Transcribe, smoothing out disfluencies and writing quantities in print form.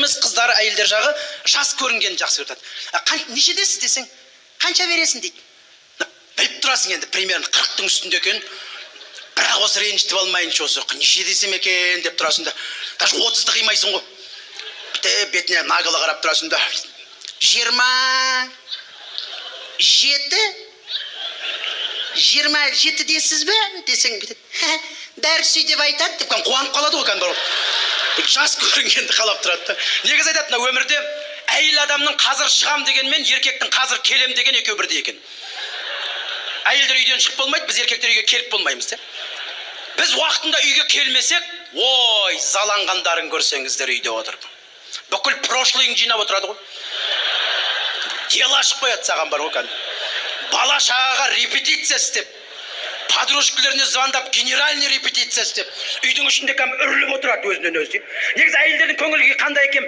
емес, қыздар, әйелдер жағы жас көрінгенді жақсы көреді. Нешедесіз десең, қанша бересің дейді. Біліп тұрасың енді, примерно 40-тың үстінде екен. Бірақ осы ренжітіп алмайыншы осы, неше десем екен деп тұрасың да. Даже 30-ды қимайсың ғой. Бетіне нағылы қарап тұрасың да. 27 дейсіз бе? Десең бітеді. Дәрсүй деп айтады деп қуанып қалады ғой кәндір. Жас көрінгенді қалап тұрады. Негіз айтады, өмірде әйел адамның қазір шығам дегенмен еркектің қазір келем деген екеу бірдей екен. Әйелдер үйден шығып болмайды, біз еркектер үйге келіп болмаймыз. Біз уақытында үйге келмесек, ой, заланғандарын көрсеңіздер үйде отырып. Бүкіл прошлыйың жинап отырады ғой. Дело ашып қояды саған бар ғой. Бала шағаға репетиция істеп, подружкаларына звондап, генеральный репетиция істеп, үйдің ішінде үріліп отырады өзінен өзі. Негізі әйелдердің көңіл күйі қандай екен?